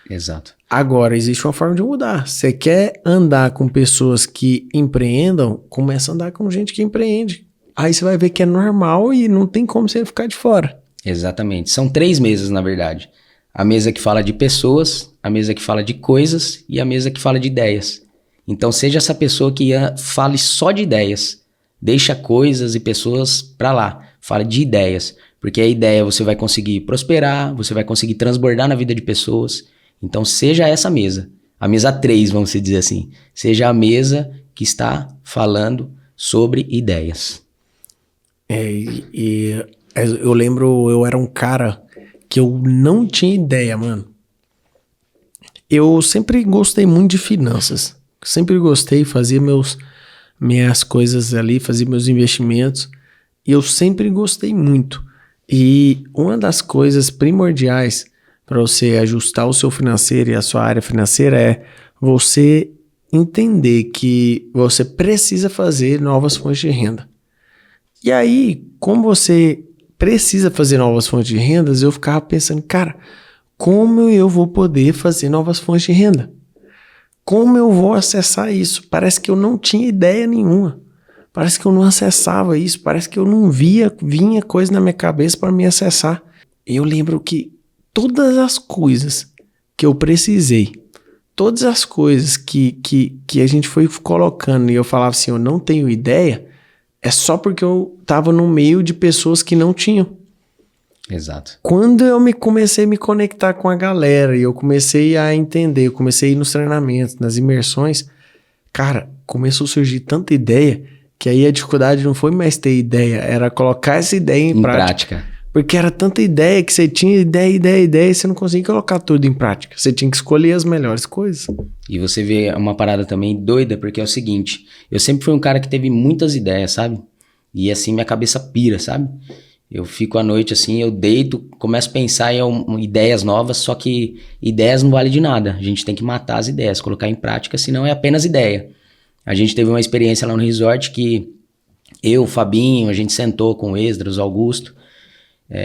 Exato. Agora, existe uma forma de mudar. Você quer andar com pessoas que empreendam, começa a andar com gente que empreende. Aí você vai ver que é normal e não tem como você ficar de fora. Exatamente. São 3 mesas, na verdade. A mesa que fala de pessoas, a mesa que fala de coisas e a mesa que fala de ideias. Então seja essa pessoa que fale só de ideias. Deixa coisas e pessoas pra lá. Fala de ideias. Porque a ideia você vai conseguir prosperar, você vai conseguir transbordar na vida de pessoas. Então seja essa mesa. A mesa 3, vamos dizer assim. Seja a mesa que está falando sobre ideias. Eu lembro, eu era um cara que eu não tinha ideia, mano. Eu sempre gostei muito de finanças. Sempre gostei, fazia minhas coisas ali, fazia meus investimentos. E eu sempre gostei muito. E uma das coisas primordiais para você ajustar o seu financeiro e a sua área financeira é você entender que você precisa fazer novas fontes de renda. E aí, como você precisa fazer novas fontes de rendas, eu ficava pensando, cara, como eu vou poder fazer novas fontes de renda? Como eu vou acessar isso? Parece que eu não tinha ideia nenhuma. Parece que eu não acessava isso. Parece que eu não vinha coisa na minha cabeça para me acessar. Eu lembro que todas as coisas que eu precisei, todas as coisas que a gente foi colocando e eu falava assim, eu não tenho ideia, é só porque eu estava no meio de pessoas que não tinham. Exato. Quando eu comecei a me conectar com a galera e eu comecei a entender, eu comecei a ir nos treinamentos, nas imersões, cara, começou a surgir tanta ideia que aí a dificuldade não foi mais ter ideia, era colocar essa ideia em prática. Porque era tanta ideia que você tinha ideia e você não conseguia colocar tudo em prática. Você tinha que escolher as melhores coisas. E você vê uma parada também doida, porque é o seguinte, eu sempre fui um cara que teve muitas ideias, sabe? E assim minha cabeça pira, sabe? Eu fico à noite assim, eu deito, começo a pensar em ideias novas, só que ideias não valem de nada. A gente tem que matar as ideias, colocar em prática, senão é apenas ideia. A gente teve uma experiência lá no resort que eu, o Fabinho, a gente sentou com o Esdras, o Augusto,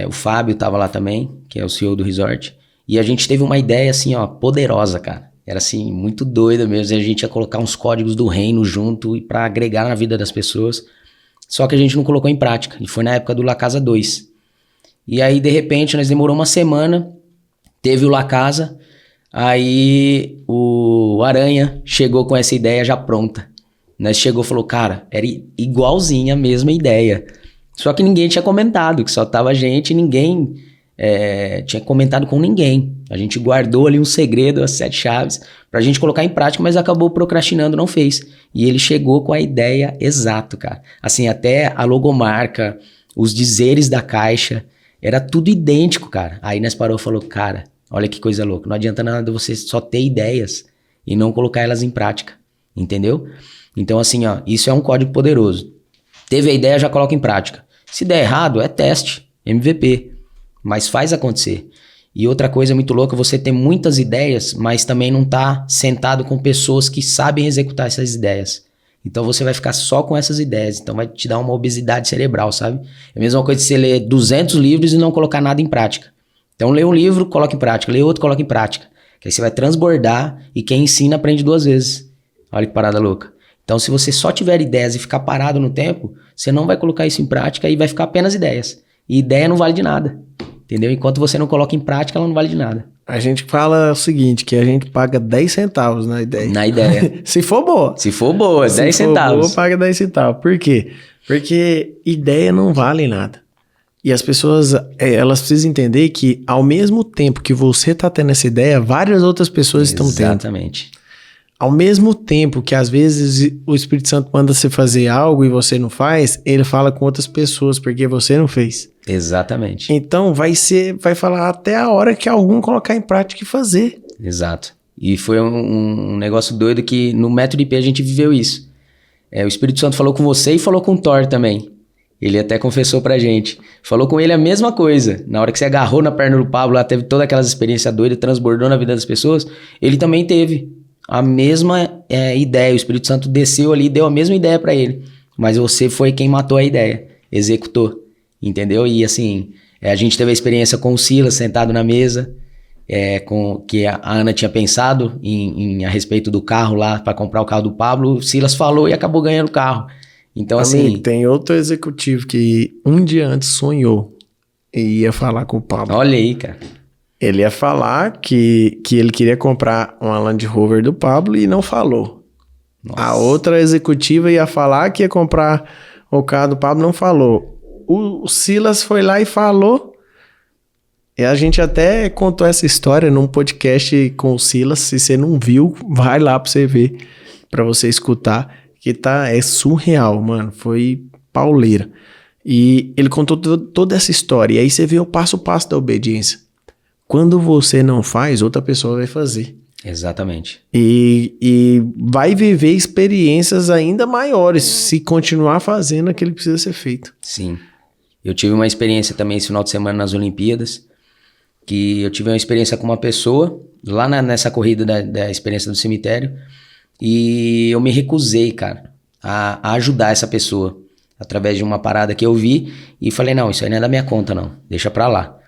o Fábio tava lá também, que é o CEO do resort, e a gente teve uma ideia assim, ó, poderosa, cara. Era assim, muito doida mesmo, a gente ia colocar uns códigos do reino junto e para agregar na vida das pessoas. Só que a gente não colocou em prática, e foi na época do La Casa 2. E aí, de repente, nós demorou uma semana, teve o La Casa, aí o Aranha chegou com essa ideia já pronta. Nós chegou e falou, cara, era igualzinha a mesma ideia. Só que ninguém tinha comentado, que só tava a gente e ninguém tinha comentado com ninguém. A gente guardou ali um segredo, as 7 chaves, pra gente colocar em prática, mas acabou procrastinando, não fez. E ele chegou com a ideia exato, cara. Assim, até a logomarca, os dizeres da caixa, era tudo idêntico, cara. Aí nós parou e falou, cara, olha que coisa louca, não adianta nada você só ter ideias e não colocar elas em prática, entendeu? Então assim, ó, isso é um código poderoso. Teve a ideia, já coloca em prática. Se der errado, é teste, MVP, mas faz acontecer. E outra coisa muito louca, você ter muitas ideias, mas também não tá sentado com pessoas que sabem executar essas ideias. Então você vai ficar só com essas ideias, então vai te dar uma obesidade cerebral, sabe? É a mesma coisa de você ler 200 livros e não colocar nada em prática. Então lê um livro, coloca em prática, lê outro, coloca em prática. Que aí você vai transbordar e quem ensina aprende 2 vezes. Olha que parada louca. Então se você só tiver ideias e ficar parado no tempo, você não vai colocar isso em prática e vai ficar apenas ideias. E ideia não vale de nada, entendeu? Enquanto você não coloca em prática, ela não vale de nada. A gente fala o seguinte, que a gente paga 10 centavos na ideia. Na ideia. Se for boa. Se for boa, 10 centavos. Se for boa, paga 10 centavos. Por quê? Porque ideia não vale nada. E as pessoas, elas precisam entender que ao mesmo tempo que você está tendo essa ideia, várias outras pessoas estão tendo. Exatamente. Ao mesmo tempo que às vezes o Espírito Santo manda você fazer algo e você não faz, ele fala com outras pessoas porque você não fez. Exatamente. Então vai falar até a hora que algum colocar em prática e fazer. Exato. E foi um negócio doido que no Método IP a gente viveu isso. O Espírito Santo falou com você e falou com o Thor também. Ele até confessou pra gente. Falou com ele a mesma coisa. Na hora que você agarrou na perna do Pablo, lá teve todas aquelas experiências doidas, transbordou na vida das pessoas, ele também teve a mesma ideia. O Espírito Santo desceu ali e deu a mesma ideia pra ele. Mas você foi quem matou a ideia, executou, entendeu? E assim, a gente teve a experiência com o Silas sentado na mesa, que a Ana tinha pensado a respeito do carro lá, para comprar o carro do Pablo. O Silas falou e acabou ganhando o carro. Então assim... Tem outro executivo que um dia antes sonhou e ia falar com o Pablo. Olha aí, cara. Ele ia falar que ele queria comprar uma Land Rover do Pablo e não falou. Nossa. A outra executiva ia falar que ia comprar o carro do Pablo, não falou. O Silas foi lá e falou. E a gente até contou essa história num podcast com o Silas. Se você não viu, vai lá pra você ver, pra você escutar, que é surreal, mano. Foi pauleira. E ele contou toda essa história. E aí você vê o passo a passo da obediência. Quando você não faz, outra pessoa vai fazer. Exatamente. E vai viver experiências ainda maiores se continuar fazendo aquilo que precisa ser feito. Sim. Eu tive uma experiência também esse final de semana nas Olimpíadas, que eu tive uma experiência com uma pessoa, lá nessa corrida da experiência do cemitério, e eu me recusei, cara, a ajudar essa pessoa, através de uma parada que eu vi, e falei, não, isso aí não é da minha conta, não, deixa pra lá.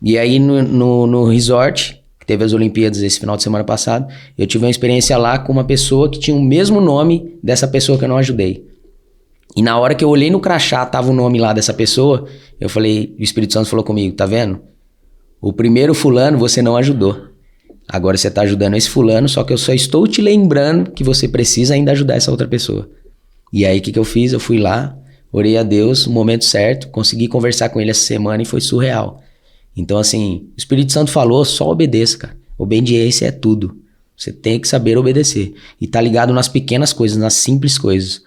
E aí no resort, que teve as Olimpíadas esse final de semana passado, eu tive uma experiência lá com uma pessoa que tinha o mesmo nome dessa pessoa que eu não ajudei. E na hora que eu olhei no crachá, tava o nome lá dessa pessoa, eu falei, o Espírito Santo falou comigo, tá vendo? O primeiro fulano você não ajudou. Agora você tá ajudando esse fulano, só que eu só estou te lembrando que você precisa ainda ajudar essa outra pessoa. E aí o que eu fiz? Eu fui lá, orei a Deus no momento certo, consegui conversar com ele essa semana e foi surreal. Então assim, o Espírito Santo falou, só obedeça, cara. Obediência é tudo. Você tem que saber obedecer. E tá ligado nas pequenas coisas, nas simples coisas.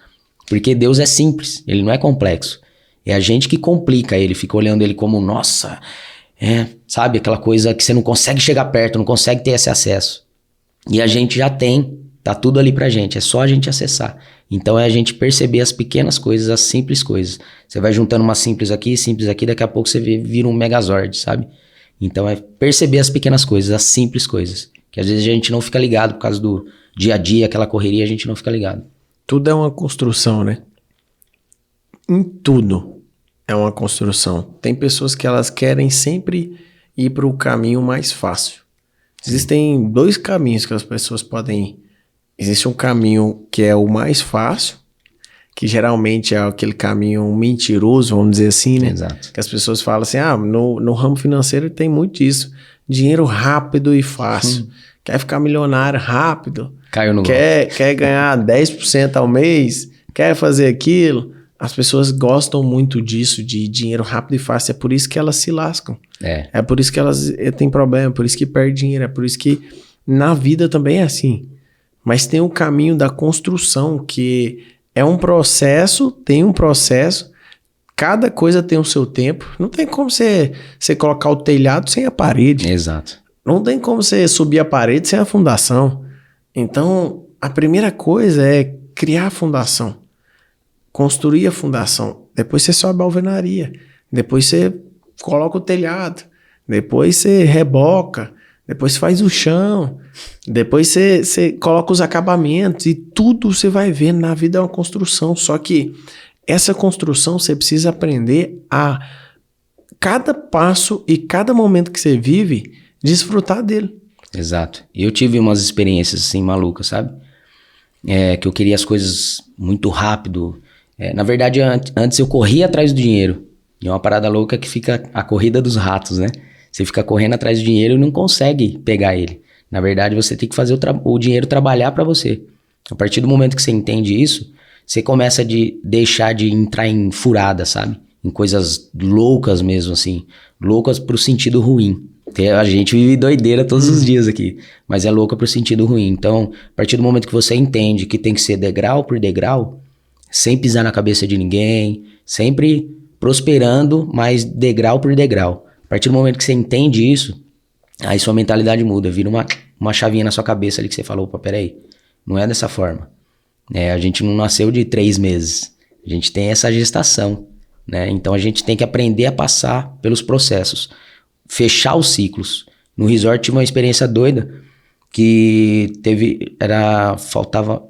Porque Deus é simples, ele não é complexo. É a gente que complica ele, fica olhando ele como, nossa, sabe? Aquela coisa que você não consegue chegar perto, não consegue ter esse acesso. E a gente já tem, tá tudo ali pra gente, é só a gente acessar. Então é a gente perceber as pequenas coisas, as simples coisas. Você vai juntando uma simples aqui, daqui a pouco você vira um megazord, sabe? Então é perceber as pequenas coisas, as simples coisas. Que às vezes a gente não fica ligado por causa do dia a dia, aquela correria, a gente não fica ligado. Tudo é uma construção, né? Em tudo é uma construção. Tem pessoas que elas querem sempre ir para o caminho mais fácil. Existem dois caminhos que as pessoas podem ir. Existe um caminho que é o mais fácil, que geralmente é aquele caminho mentiroso, vamos dizer assim, né? Exato. Que as pessoas falam assim, no ramo financeiro tem muito disso. Dinheiro rápido e fácil. Quer ficar milionário rápido. Caiu no quer ganhar 10% ao mês, quer fazer aquilo. As pessoas gostam muito disso, de dinheiro rápido e fácil. É por isso que elas se lascam. É por isso que elas têm problema, é por isso que perdem dinheiro, é por isso que na vida também é assim. Mas tem o caminho da construção, que é um processo, cada coisa tem o seu tempo. Não tem como você colocar o telhado sem a parede. Exato. Não tem como você subir a parede sem a fundação. Então, a primeira coisa é criar a fundação. Construir a fundação. Depois você sobe a alvenaria. Depois você coloca o telhado. Depois você reboca. Depois você faz o chão. Depois você coloca os acabamentos. E tudo você vai vendo na vida é uma construção. Só que essa construção você precisa aprender a cada passo e cada momento que você vive, desfrutar dele. Exato. Eu tive umas experiências assim malucas, sabe? Que eu queria as coisas muito rápido. Na verdade, antes eu corria atrás do dinheiro. E é uma parada louca que fica a corrida dos ratos, né? Você fica correndo atrás do dinheiro e não consegue pegar ele. Na verdade, você tem que fazer o dinheiro trabalhar para você. A partir do momento que você entende isso, você começa a deixar de entrar em furada, sabe? Em coisas loucas mesmo, assim. Loucas pro sentido ruim. A gente vive doideira todos os dias aqui, mas é louca pro sentido ruim. Então, a partir do momento que você entende que tem que ser degrau por degrau, sem pisar na cabeça de ninguém, sempre prosperando, mas degrau por degrau. A partir do momento que você entende isso, aí sua mentalidade muda, vira uma chavinha na sua cabeça ali que você falou, opa, peraí, não é dessa forma. A gente não nasceu de 3 meses, a gente tem essa gestação, né? Então a gente tem que aprender a passar pelos processos. Fechar os ciclos. No resort tive uma experiência doida que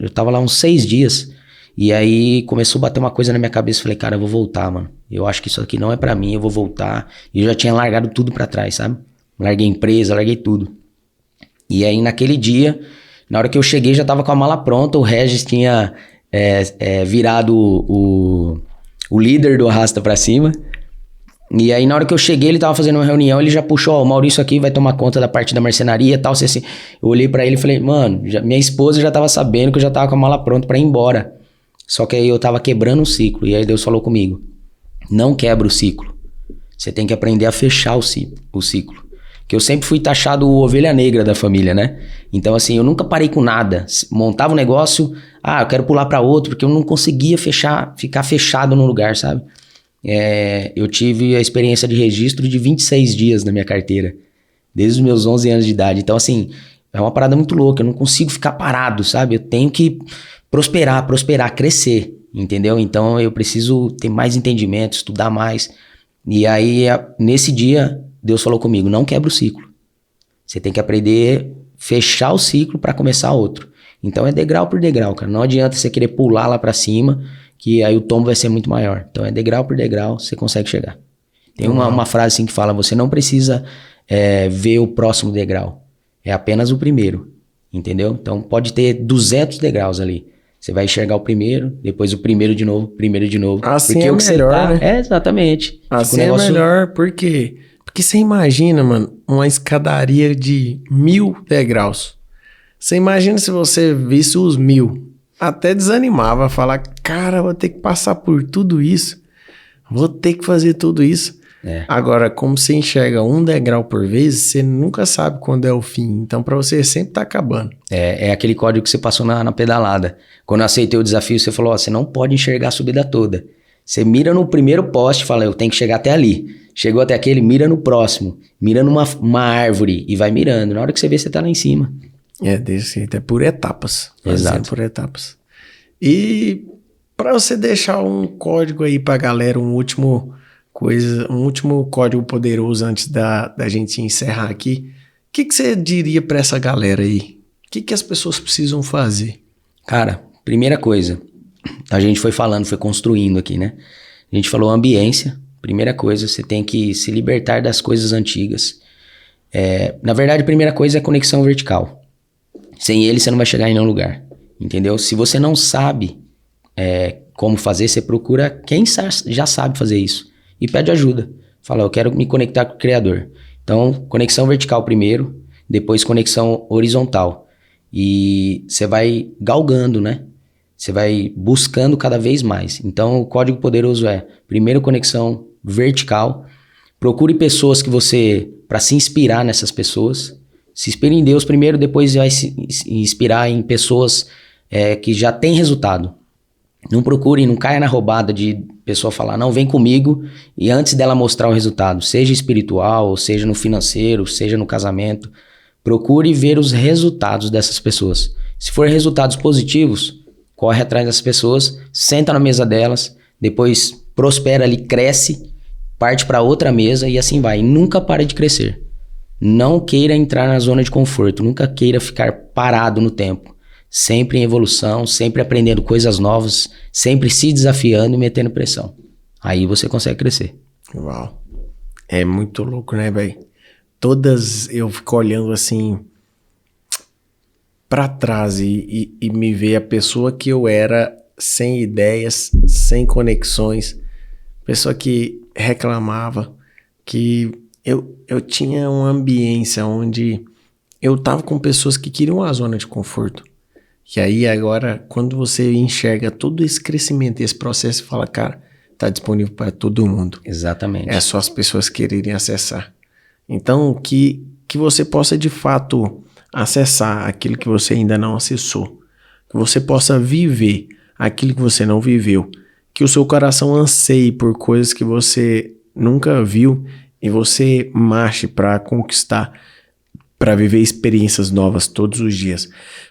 eu tava lá uns 6 dias e aí começou a bater uma coisa na minha cabeça, falei, cara, eu vou voltar, mano, eu acho que isso aqui não é pra mim, eu vou voltar. E eu já tinha largado tudo pra trás, sabe? Larguei empresa, larguei tudo. E aí naquele dia, na hora que eu cheguei já tava com a mala pronta, o Regis tinha virado o líder do Arrasta Pra Cima. E aí na hora que eu cheguei, ele tava fazendo uma reunião, ele já puxou, o Maurício aqui vai tomar conta da parte da marcenaria e tal, assim. Eu olhei pra ele e falei, mano, minha esposa já tava sabendo que eu já tava com a mala pronta pra ir embora. Só que aí eu tava quebrando um ciclo, e aí Deus falou comigo, não quebra o ciclo, você tem que aprender a fechar o ciclo. Que eu sempre fui taxado o ovelha negra da família, né? Então assim, eu nunca parei com nada, montava um negócio, eu quero pular pra outro, porque eu não conseguia ficar fechado num lugar, sabe? Eu tive a experiência de registro de 26 dias na minha carteira, desde os meus 11 anos de idade. Então assim, é uma parada muito louca, eu não consigo ficar parado, sabe? Eu tenho que prosperar, crescer, entendeu? Então eu preciso ter mais entendimento, estudar mais. E aí, nesse dia, Deus falou comigo, não quebra o ciclo. Você tem que aprender a fechar o ciclo para começar outro. Então é degrau por degrau, cara. Não adianta você querer pular lá para cima, que aí o tombo vai ser muito maior. Então é degrau por degrau, você consegue chegar. Tem uma frase assim que fala, você não precisa ver o próximo degrau, é apenas o primeiro, entendeu? Então pode ter 200 degraus ali. Você vai enxergar o primeiro, depois o primeiro de novo. Assim porque é o que melhor, você tá, né? Exatamente. Assim é melhor, por quê? Porque você imagina, mano, uma escadaria de 1000 degraus. Você imagina se você visse os 1000. Até desanimava, falar, cara, vou ter que passar por tudo isso. Vou ter que fazer tudo isso. Agora, como você enxerga um degrau por vez, você nunca sabe quando é o fim. Então, pra você sempre tá acabando. É aquele código que você passou na pedalada. Quando eu aceitei o desafio, você falou, você não pode enxergar a subida toda. Você mira no primeiro poste e fala, eu tenho que chegar até ali. Chegou até aquele, mira no próximo. Mira numa árvore e vai mirando. Na hora que você vê, você tá lá em cima. É desse jeito, é por etapas. Exato. Por etapas. E pra você deixar um código aí pra galera, um último código poderoso antes da gente encerrar aqui, o que você diria pra essa galera aí? O que as pessoas precisam fazer? Cara, primeira coisa, a gente foi construindo aqui, né? A gente falou ambiência. Primeira coisa, você tem que se libertar das coisas antigas. Na verdade, a primeira coisa é conexão vertical. Sem ele, você não vai chegar em nenhum lugar. Entendeu? Se você não sabe como fazer, você procura quem já sabe fazer isso. E pede ajuda. Fala, eu quero me conectar com o Criador. Então, conexão vertical primeiro, depois conexão horizontal. E você vai galgando, né? Você vai buscando cada vez mais. Então, o código poderoso primeiro, conexão vertical. Procure pessoas para se inspirar nessas pessoas. Se inspire em Deus primeiro, depois vai se inspirar em pessoas que já têm resultado. Não procure, não caia na roubada de pessoa falar, não, vem comigo, e antes dela mostrar o resultado, seja espiritual, seja no financeiro, seja no casamento, procure ver os resultados dessas pessoas. Se for resultados positivos, corre atrás das pessoas, senta na mesa delas, depois prospera ali, cresce, parte para outra mesa e assim vai. E nunca pare de crescer. Não queira entrar na zona de conforto, nunca queira ficar parado no tempo. Sempre em evolução, sempre aprendendo coisas novas, sempre se desafiando e metendo pressão. Aí você consegue crescer. Uau. É muito louco, né, velho? Eu fico olhando assim pra trás e me ver a pessoa que eu era, sem ideias, sem conexões, pessoa que reclamava, que eu tinha uma ambiência onde eu tava com pessoas que queriam a zona de conforto. E aí agora, quando você enxerga todo esse crescimento, esse processo, você fala, cara, tá disponível para todo mundo. Exatamente. É só as pessoas quererem acessar. Então, que você possa de fato acessar aquilo que você ainda não acessou. Que você possa viver aquilo que você não viveu. Que o seu coração anseie por coisas que você nunca viu e você marche para conquistar, para viver experiências novas todos os dias,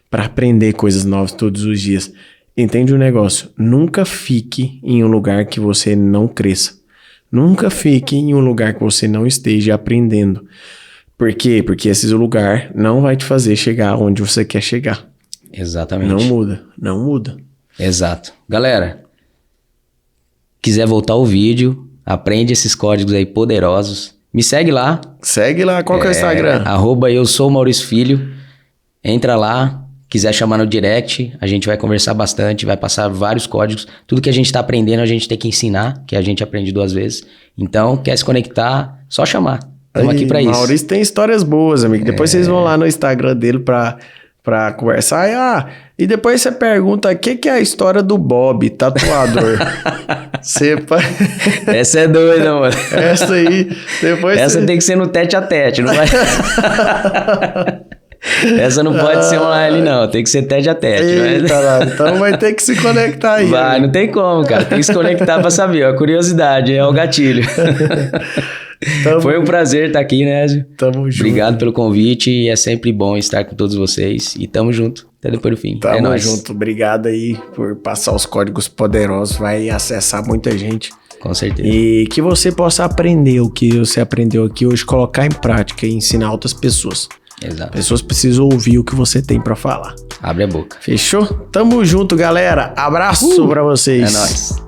para aprender coisas novas todos os dias. Entende o negócio? Nunca fique em um lugar que você não cresça. Nunca fique em um lugar que você não esteja aprendendo. Por quê? Porque esse lugar não vai te fazer chegar onde você quer chegar. Exatamente. Não muda. Exato. Galera, quiser voltar o vídeo, aprende esses códigos aí poderosos. Me segue lá. Segue lá, qual que é o Instagram? @eusoumaurisfilho. Entra lá. Quiser chamar no direct, a gente vai conversar bastante, vai passar vários códigos. Tudo que a gente está aprendendo, a gente tem que ensinar, que a gente aprende 2 vezes. Então, quer se conectar, só chamar. Estamos aqui para isso. Maurício tem histórias boas, amigo. Depois vocês vão lá no Instagram dele para conversar. E depois você pergunta o que é a história do Bob, tatuador. Essa é doida, mano. Essa aí, depois Essa tem que ser no tete a tete, não vai... Essa não pode ser online, não. Tem que ser tete a tete. Eita, então vai ter que se conectar aí. Vai, não tem como, cara. Tem que se conectar pra saber. A curiosidade é o gatilho. Foi um prazer estar aqui, né, Ezio? Tamo junto. Obrigado pelo convite. E é sempre bom estar com todos vocês. E tamo junto. Até depois do fim. Tamo junto. Obrigado aí por passar os códigos poderosos. Vai acessar muita gente. Com certeza. E que você possa aprender o que você aprendeu aqui hoje, colocar em prática e ensinar outras pessoas. Exato. Pessoas precisam ouvir o que você tem pra falar. Abre a boca. Fechou? Tamo junto, galera. Abraço pra vocês. É nóis.